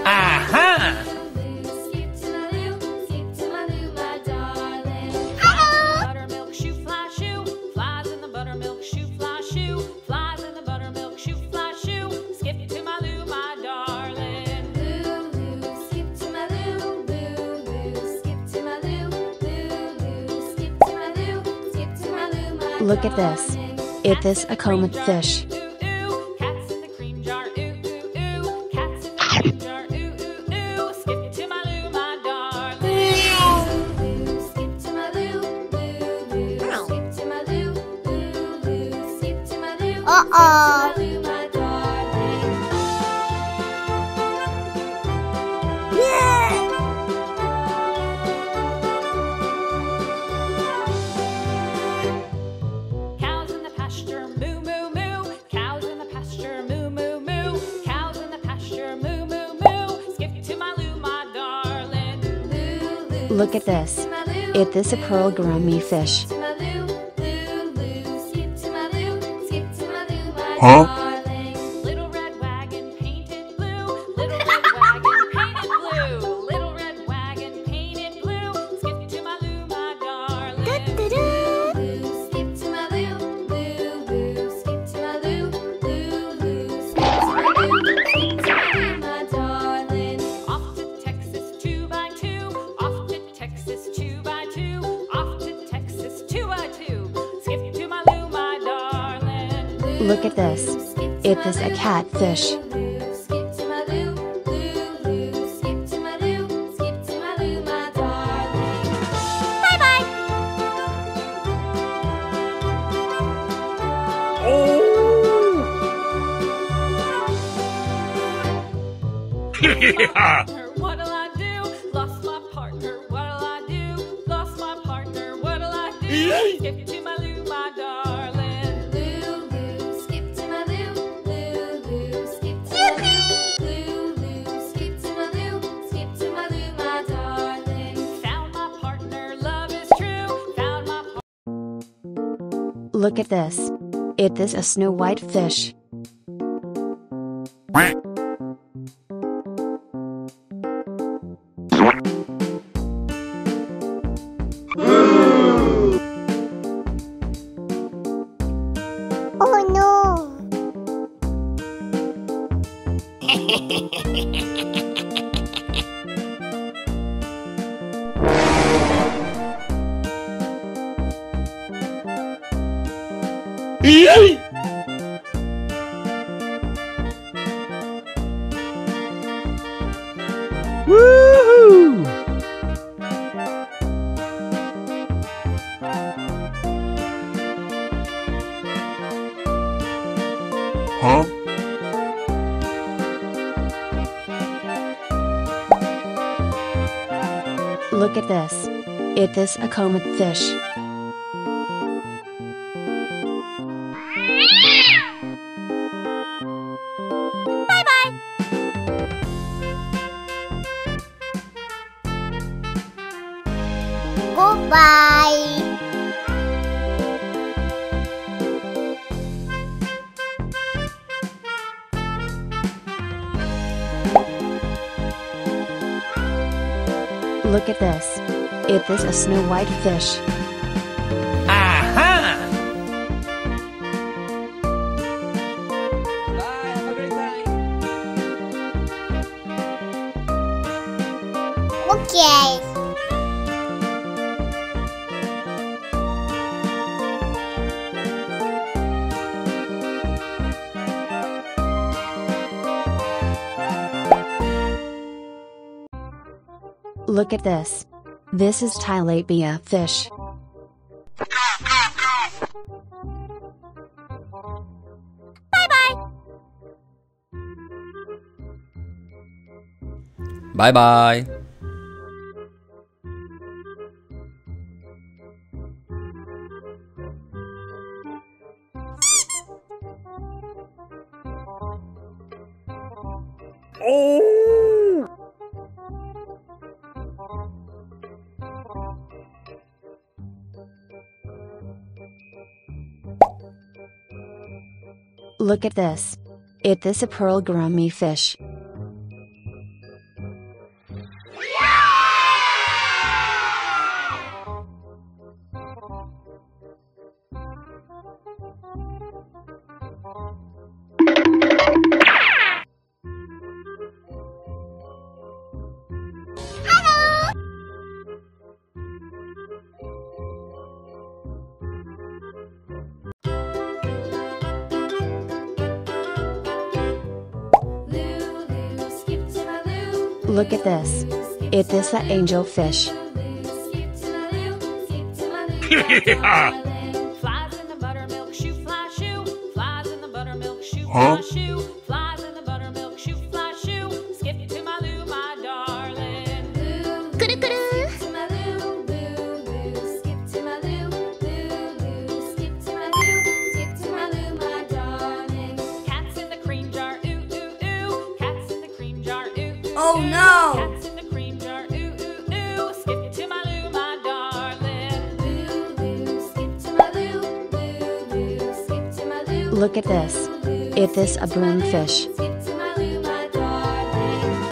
Aha! Buttermilk shoe fly shoe, flies in the buttermilk shoe fly shoe, flies in the buttermilk shoe fly shoe. Skip to my loo, my darling. Loo loo, skip to my loo, loo loo, skip to my loo, loo loo, skip to my loo, skip to my loo, my darling. Look at this. Is this a common fish? Cats in the cream jar, ooh ooh ooh. Cats in the cream jar, ooh ooh ooh. Skip to my loo, my darling. Loo loo, skip to my loo, loo loo, skip to my loo, loo loo, skip to my loo, skip to my loo, my darling. Cows in the pasture, moo moo moo. Cows in the pasture, moo moo moo. Cows in the pasture, moo moo moo. Skip to my loo, my darling. Loo loo. Look at this. Is this a pearl gourami fish? Skip to my loo, loo loo. Skip to my loo, skip to my loo, my Huh? darling. Little red wagon painted blue. Little red wagon painted blue. Little red wagon painted blue. Skip to my loo, my darling. Loo loo. Skip to my loo, loo loo. Skip to my loo, loo loo. Skip to my loo, skip to my loo, my darling. Off to Texas 2x2. Off to Texas 2x2. Off to Texas 2x2. Skip to my loo, my darling. Look at this. Is this a catfish? Skip to my loo, loo loo. Skip to my loo, skip to my loo, my darling. Bye bye. Yeah! What'll I do? Lost my partner. What'll I do? Lost my partner. What'll I do? Skip to my loo, my darling. Loo loo, skip to my loo, loo loo, skip to my loo, loo loo, skip to my loo, skip to my loo, my darling. Found my partner, love is true. Found my partner. Look at this. Is this a snow white fish? Oh no! Yay! Woohoo! Huh? Look at this. Is this a common fish? Goodbye! Look at this. Is this a snow white fish? Aha! Bye, have a great time. Okay. Look at this. This is tilapia fish. Bye bye. Oh! Look at this. It is a pearl gourami fish. Look at this. It is an angel fish. Flies in the buttermilk shoe, fly shoe. Flies in the buttermilk shoe, Huh? fly shoe. Flies in the buttermilk shoe, fly shoe. Skip to my Lou, my darling. Lou,くるくる skip to my Lou, Lou, Lou. Skip to my Lou, Lou, Lou. Skip to my Lou, skip to my Lou, my darling. Cats in the cream jar, ooh, ooh, ooh. Cats in the cream jar, ooh, ooh, Oh, ooh. no. Cats in the cream jar, ooh, ooh, ooh. Skip to my Lou, my darling. Lou, Lou, skip to my Lou, Lou, Lou. Skip to my Lou. Look at this. It is a broomfish. Skip to my Lou, my darling.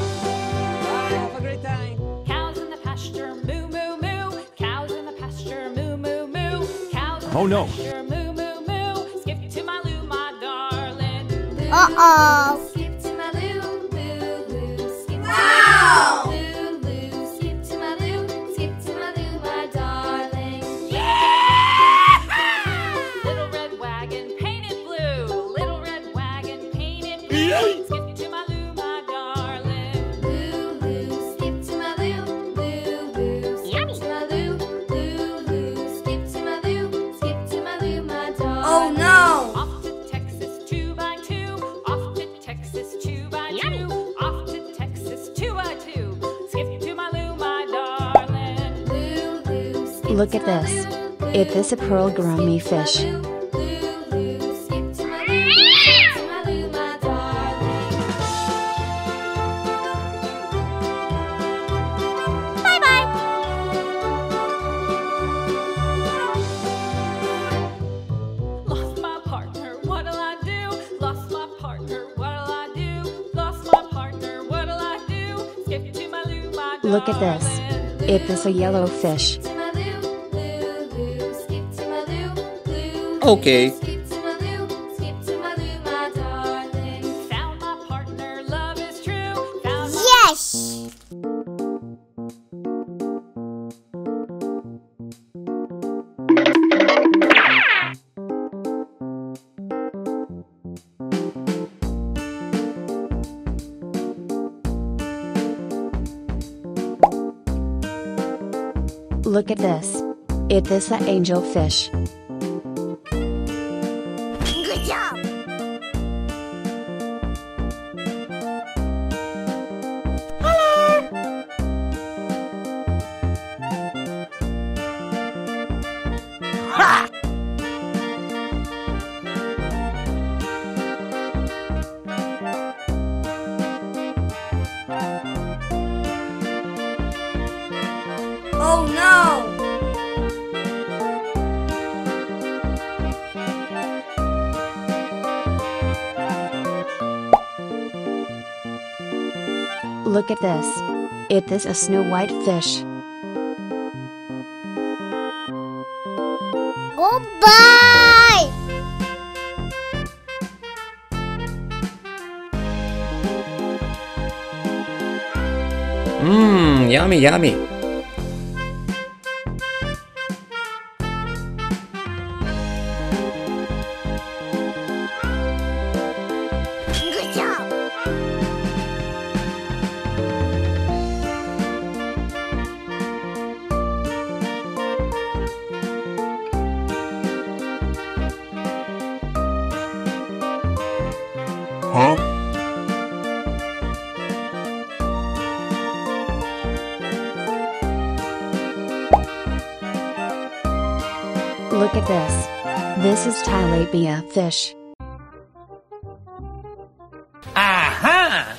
Have a great time. Cows in the pasture, moo, moo, moo. Cows in the pasture, moo, moo, moo. Cows in Oh, the no. pasture, moo, moo, moo. Skip to my Lou, my darling. Lou, Uh-oh. skip to my Lou, Lou, Lou. Skip to Wow. my Lou, Lou, Lou. Skip to my Lou, skip to my Lou, my darling. Little red wagon painted blue. Little red wagon painted blue. Skip to my Lou, my darling. Lou, Lou, skip to my Lou, Lou, Lou. Skip to my Lou, Lou, Lou. Skip to my Lou, skip to my Lou, my darling. Oh, no. Off to Texas 2x2. Off to Texas 2x2. Off to Texas 2x2. Skip to my Lou, my darling. Lou, Lou, skip Look to at my this. Lou, It is a pearl Lou, gourami skip to my fish. Lou, Lou, Lou. Skip to my Lou, skip to my Lou, my darling. Bye-bye. Lost my partner, what'll I do? Lost my partner, what'll I do? Lost my partner, what'll I do? Skip to my Lou, my darling. Look at this. It is a yellow fish. Skip to my Lou, Lou, Lou. Skip to my Lou, Lou, Okay. Lou. Skip to my Lou, skip to my Lou, my darling. Found my partner, love is true. Found my Yes. Look at this. It is an angel fish. Good job. Oh, no. Look at this. It is a snow white fish. Goodbye. Mmm, yummy, yummy. Good job. Huh? Look at this. This is tilapia fish. Aha!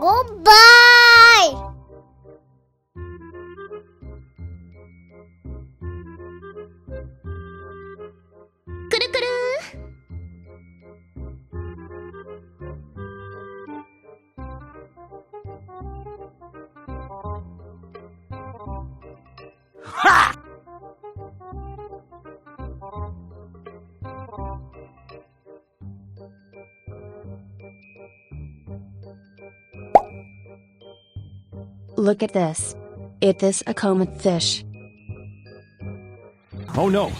Goodbye. Look at this. It is a comet fish. Oh no!